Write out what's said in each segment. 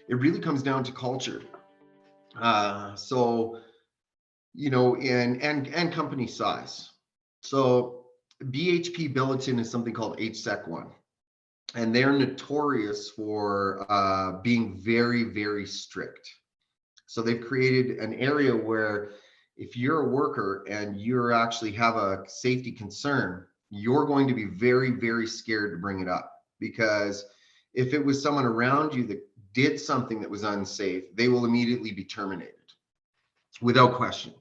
it really comes down to culture. So, and company size. So BHP Billiton is something called HSEC1, and they're notorious for being very, very strict. So they've created an area where if you're a worker and you actually have a safety concern, you're going to be very, very scared to bring it up, because if it was someone around you that did something that was unsafe, they will immediately be terminated without question.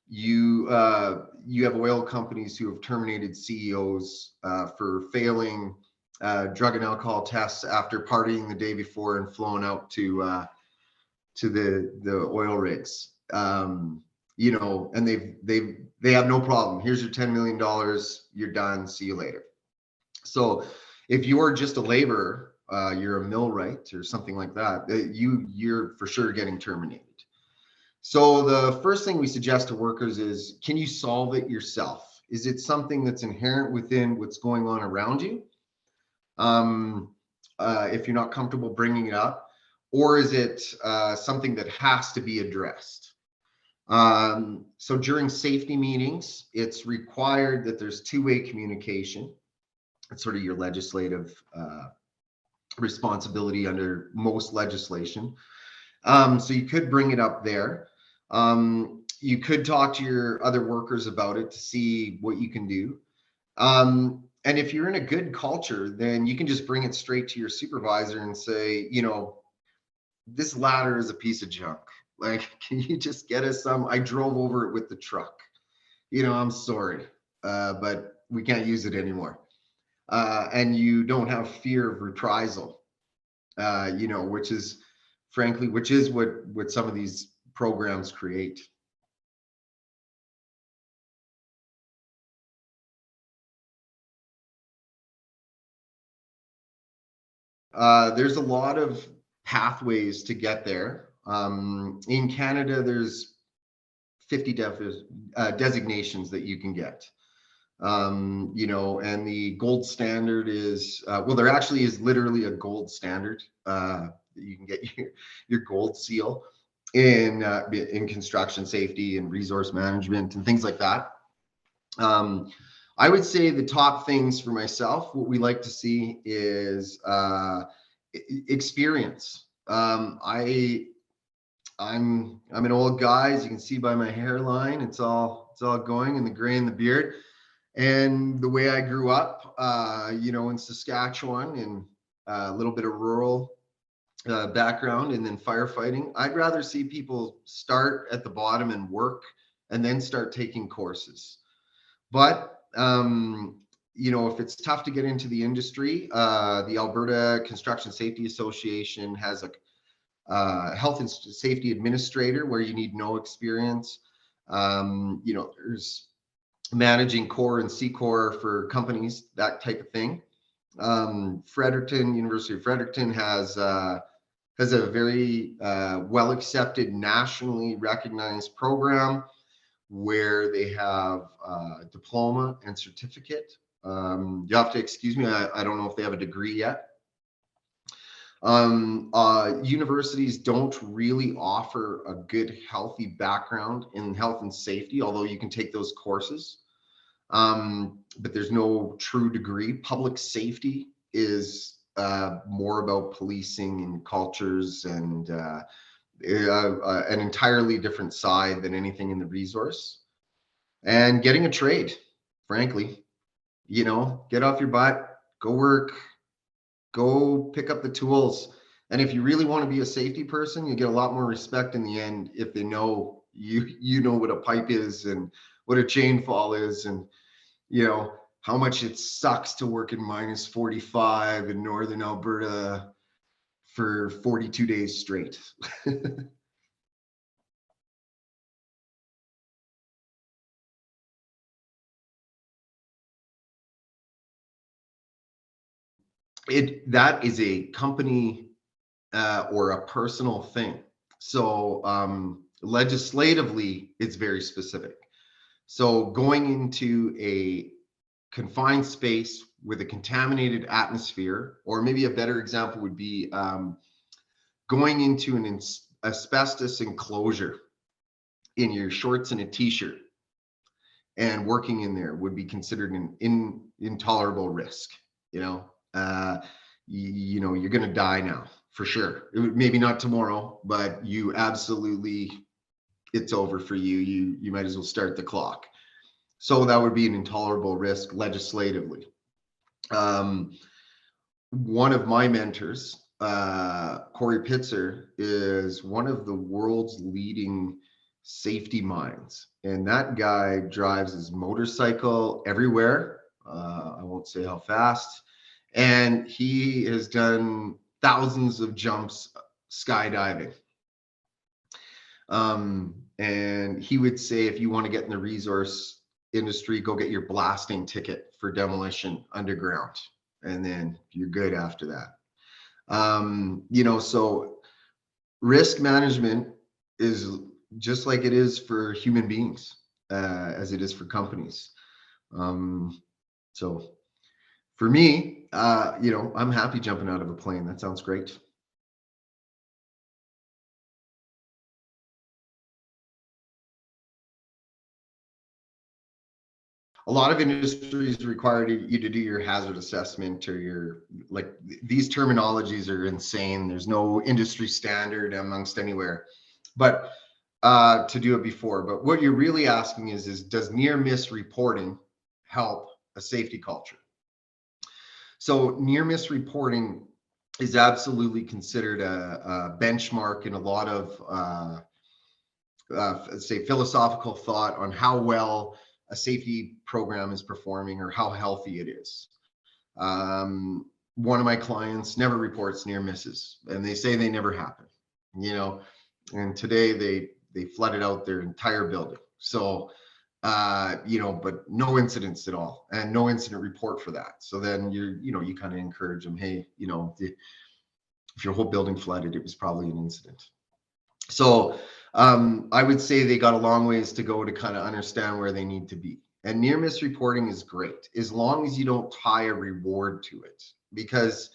You have oil companies who have terminated CEOs for failing drug and alcohol tests after partying the day before and flown out to the oil rigs. And they have no problem. Here's your $10 million. You're done. See you later. So if you're just a laborer, you're a millwright or something like that, you're for sure getting terminated. So the first thing we suggest to workers is, can you solve it yourself? Is it something that's inherent within what's going on around you? If you're not comfortable bringing it up, or is it something that has to be addressed? So during safety meetings, it's required that there's two-way communication. It's sort of your legislative responsibility under most legislation. So you could bring it up there. You could talk to your other workers about it to see what you can do. And if you're in a good culture, then you can just bring it straight to your supervisor and say, this ladder is a piece of junk. Like, can you just get us some? I drove over it with the truck. I'm sorry, but we can't use it anymore. And you don't have fear of reprisal, which is what some of these programs create. There's a lot of pathways to get there. In Canada, there's 50 designations that you can get. And the gold standard is, there actually is literally a gold standard. You can get your gold seal in construction safety and resource management and things like that. I would say the top things for myself, what we like to see is experience. I'm an old guy, as you can see by my hairline. It's all going, and the gray in the beard. And the way I grew up, in Saskatchewan, and a little bit of rural background, and then firefighting. I'd rather see people start at the bottom and work, and then start taking courses. But if it's tough to get into the industry, the Alberta Construction Safety Association has a health and safety administrator where you need no experience. There's managing core and C-core for companies, that type of thing. University of Fredericton has a very well accepted, nationally recognized program where they have diploma and certificate. You have to excuse me, I don't know if they have a degree yet. Universities don't really offer a good, healthy background in health and safety, although you can take those courses. But there's no true degree. Public safety is more about policing and cultures, and an entirely different side than anything in the resource. And getting a trade, frankly, get off your butt, go work, go pick up the tools. And if you really want to be a safety person, you get a lot more respect in the end if they know you know what a pipe is and what a chain fall is, and how much it sucks to work in minus 45 in northern Alberta for 42 days straight. That is a company or a personal thing. So legislatively, it's very specific. So going into a confined space with a contaminated atmosphere, or maybe a better example would be going into an asbestos enclosure in your shorts and a t-shirt and working in there would be considered an intolerable risk. You know, you're going to die now for sure. Maybe not tomorrow, but you absolutely, it's over for you. You might as well start the clock. So that would be an intolerable risk legislatively. One of my mentors, Corey Pitzer, is one of the world's leading safety minds. And that guy drives his motorcycle everywhere. I won't say how fast. And he has done thousands of jumps skydiving. And he would say, if you want to get in the resource industry, go get your blasting ticket for demolition underground. And then you're good after that. So risk management is just like it is for human beings, as it is for companies. So for me, I'm happy jumping out of a plane. That sounds great. A lot of industries require you to do your hazard assessment, or these terminologies are insane. There's no industry standard amongst anywhere, but to do it before. But what you're really asking is does near miss reporting help a safety culture? So near miss reporting is absolutely considered a benchmark in a lot of say philosophical thought on how well a safety program is performing or how healthy it is. One of my clients never reports near misses, and they say they never happen, and today they flooded out their entire building. So, but no incidents at all, and no incident report for that. So then you kind of encourage them, hey, if your whole building flooded, it was probably an incident. So I would say they got a long ways to go to kind of understand where they need to be. And near miss reporting is great as long as you don't tie a reward to it. Because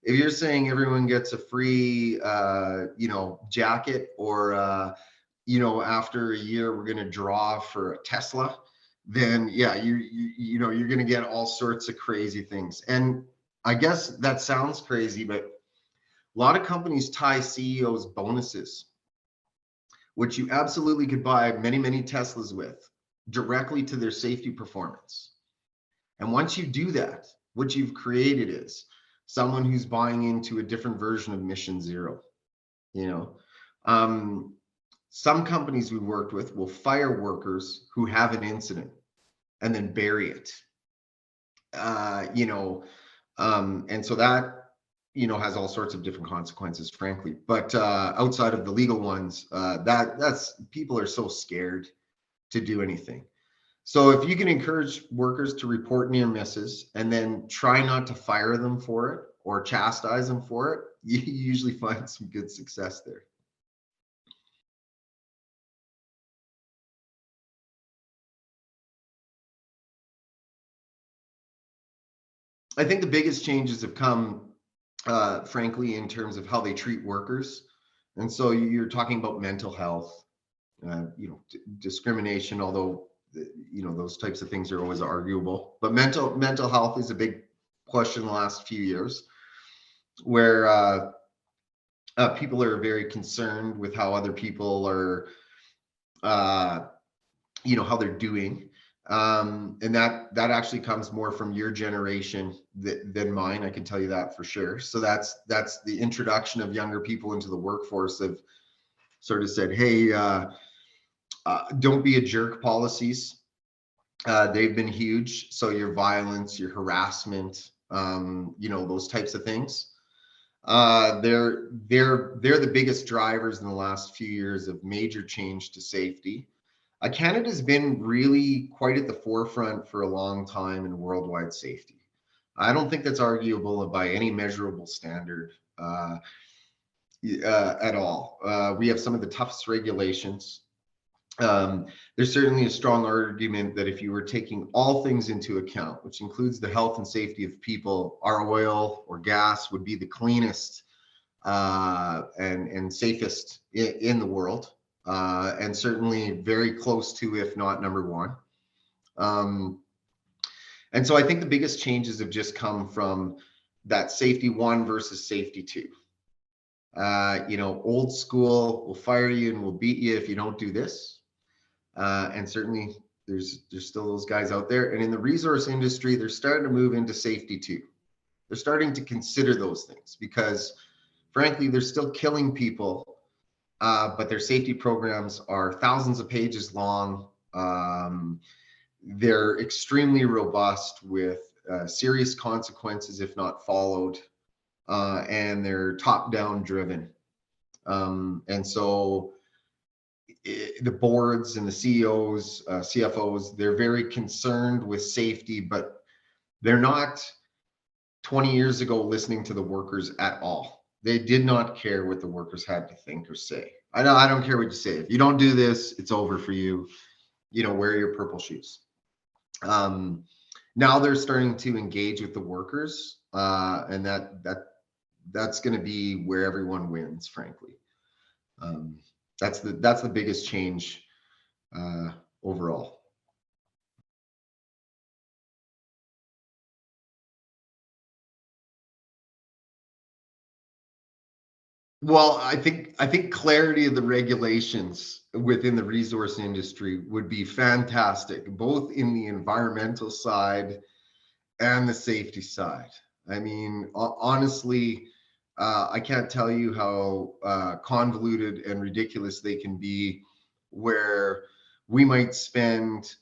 if you're saying everyone gets a free, jacket, or, after a year we're going to draw for a Tesla, then yeah, you're going to get all sorts of crazy things. And I guess that sounds crazy, but a lot of companies tie CEOs' bonuses, which you absolutely could buy many, many Teslas with, directly to their safety performance. And once you do that, what you've created is someone who's buying into a different version of Mission Zero. Some companies we worked with will fire workers who have an incident and then bury it. And so that has all sorts of different consequences, frankly. But outside of the legal ones, that's people are so scared to do anything. So if you can encourage workers to report near misses and then try not to fire them for it or chastise them for it, you usually find some good success there. I think the biggest changes have come, frankly, in terms of how they treat workers. And so you're talking about mental health, discrimination, although those types of things are always arguable. But mental health is a big push in the last few years, where people are very concerned with how other people are, how they're doing. And that actually comes more from your generation than mine. I can tell you that for sure. So that's the introduction of younger people into the workforce have sort of said, hey, don't be a jerk policies. They've been huge. So your violence, your harassment, those types of things. They're the biggest drivers in the last few years of major change to safety. Canada's been really quite at the forefront for a long time in worldwide safety. I don't think that's arguable by any measurable standard at all. We have some of the toughest regulations. There's certainly a strong argument that if you were taking all things into account, which includes the health and safety of people, our oil or gas would be the cleanest and safest in the world, and certainly very close to, if not number one. And so I think the biggest changes have just come from that safety one versus safety two. Old school, we'll fire you and we'll beat you if you don't do this. And certainly there's still those guys out there. And in the resource industry, they're starting to move into safety too. They're starting to consider those things because frankly, they're still killing people, but their safety programs are thousands of pages long. They're extremely robust with serious consequences if not followed, and they're top-down driven. And so the boards and the CEOs, CFOs, they're very concerned with safety, but they're not 20 years ago listening to the workers at all. They did not care what the workers had to think or say. I don't care what you say. If you don't do this, it's over for you. Wear your purple shoes. Now they're starting to engage with the workers, and that's going to be where everyone wins, frankly. That's the biggest change overall. Well, I think clarity of the regulations within the resource industry would be fantastic, both in the environmental side and the safety side. I mean, honestly, I can't tell you how convoluted and ridiculous they can be, where we might spend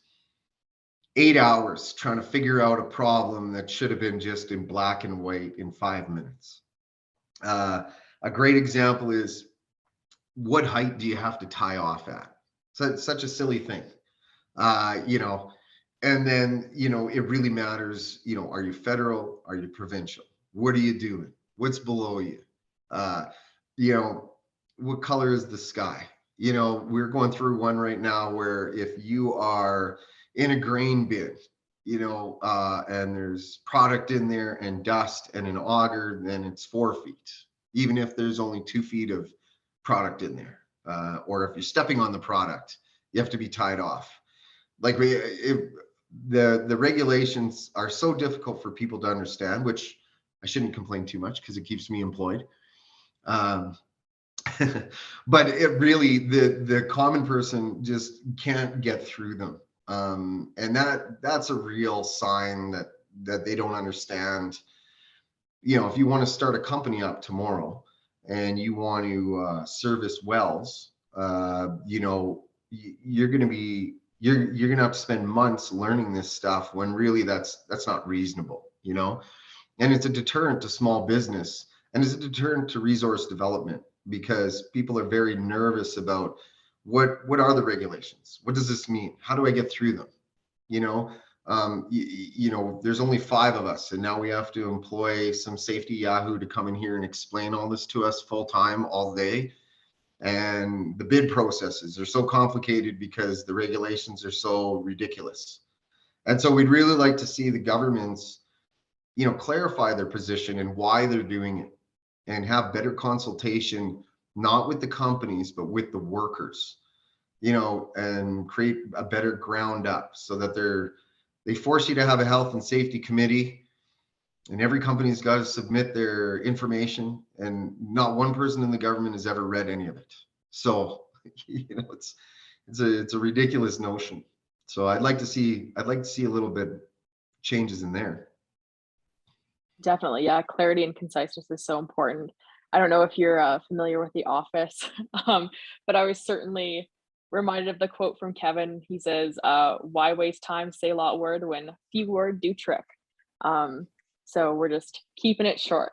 8 hours trying to figure out a problem that should have been just in black and white in 5 minutes. A great example is, what height do you have to tie off at? So it's such a silly thing, and then, it really matters, are you federal? Are you provincial? What are you doing? What's below you? What color is the sky? We're going through one right now where if you are in a grain bin, and there's product in there and dust and an auger, then it's 4 feet. Even if there's only 2 feet of product in there, or if you're stepping on the product, you have to be tied off. Like the regulations are so difficult for people to understand, which I shouldn't complain too much because it keeps me employed. But it really, the common person just can't get through them, and that's a real sign that they don't understand. If you want to start a company up tomorrow and you want to service wells, you're going to have to spend months learning this stuff when really that's not reasonable, and it's a deterrent to small business, and it's a deterrent to resource development, because people are very nervous about what are the regulations? What does this mean? How do I get through them? There's only 5 of us, and now we have to employ some safety yahoo to come in here and explain all this to us full time all day. And the bid processes are so complicated because the regulations are so ridiculous. And so we'd really like to see the governments, clarify their position and why they're doing it, and have better consultation, not with the companies, but with the workers, and create a better ground up so that they force you to have a health and safety committee, and every company's got to submit their information, and not one person in the government has ever read any of it. So, it's a ridiculous notion. So I'd like to see a little bit changes in there. Definitely. Yeah. Clarity and conciseness is so important. I don't know if you're familiar with The Office, but I was certainly reminded of the quote from Kevin. He says, why waste time, say a lot word when few word do trick. So we're just keeping it short.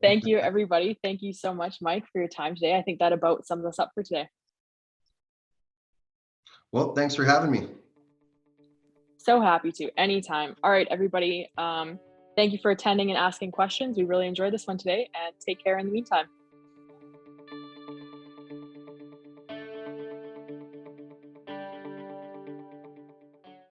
Thank you, everybody. Thank you so much, Mike, for your time today. I think that about sums us up for today. Well, thanks for having me. So happy to. Anytime. All right, everybody. Thank you for attending and asking questions. We really enjoyed this one today, and take care in the meantime.